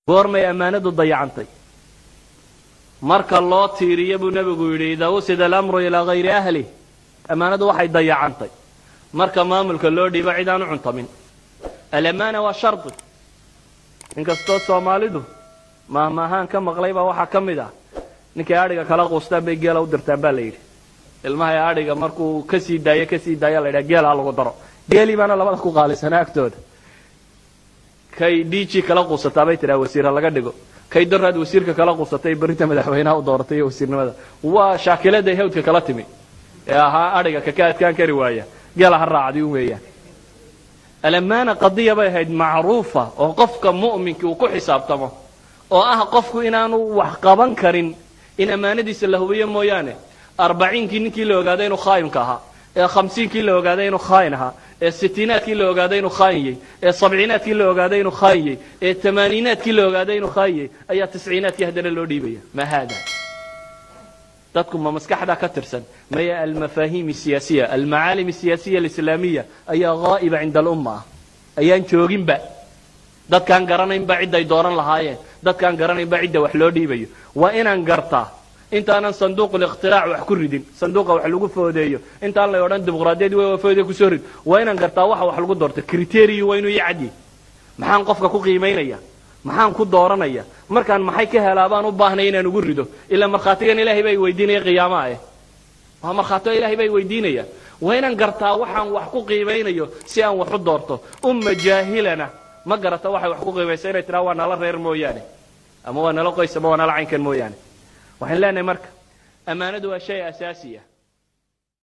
goormay ammaanadu dayacantay marka loo tiiriyo buu nabigu yidhi idaa usida alamru ilaa hayri ahli ammaanadu waxay dayacantay marka maamulka loo dhiibo cid aan u cuntamin alamaana waa shardi inkastoo soomaalidu mahmaahaan ka maqlay baa waxaa ka mid ah ninkay adhiga kala quustaan bay geela u dirtaan baa la yidhi ilmahay adhiga markuu ka sii daaya la yidhaha geela ha lagu daro geelii baana labada ku qaalisanaa agtooda kay dhiiji kala quusataa bay tidhaha wasiira laga dhigo kay daraad wasiirka kala quusatay berrinta madaxweynaha u dooratay iyo wasiirnimada waa shaakiladay hawdka kala timi ee ahaa adhiga kaka adkaan kari waaya geela ha raacdi un weeyaan alamaana qadiya bay ahayd macruufa oo qofka mu'minka uu ku xisaabtamo oo ah qofku inaanu wax qaban karin in ammaanadiisa la hubiyo mooyaane 40kii ninkii la ogaaday inuu khaayinka ahaa ee 50kii la ogaaday inuu khaayin ahaa ee 60kii la ogaaday inuu khaayiyay ee 70kii la ogaaday inuu khaayiyay ee 80kii la ogaaday inuu khaayiyay ayaa 90kii hadana loo dhiibaya ma hada dadku ma maskaxda ka tirsan maya almafahim siyasiya almaalim siyasiya alislaamiya ayaa ghaaiba inda al-umma ayaan jooginba dadkaan garanaynba cid ay dooran lahaayeen dadkaan garanaynba cid wax loo dhiibayo waa inaan gartaa intaanan sanduuq al-iqtiraac wax ku ridin sanduuqa wax lagu foodeeyo intaan la oran dimuqraadiyad way foodeeyo ku soo rid waa inaan gartaa wax lagu doorto criteria waa inuu yacdi maxaan qofka ku qiimeynaya maxaan ku dooranaya markaan maxay ka helaabaan u baahnay inaan ugu rido ila marxaatigan ilaahay bay weydiinaya qiyaamaha waa marxaato ilaahay bay weydiinaya waa inaan gartaa waxaan wax ku qiimeynayo si aan wax u doorto umma jaahilana ma garata waxay wax ku qiimeysay inay tiraa waa nala reer mooyaane ama waa nala qoys ama waa nala caynkan mooyaane waxaan leenahay marka amaanadu waa shay asaasi ah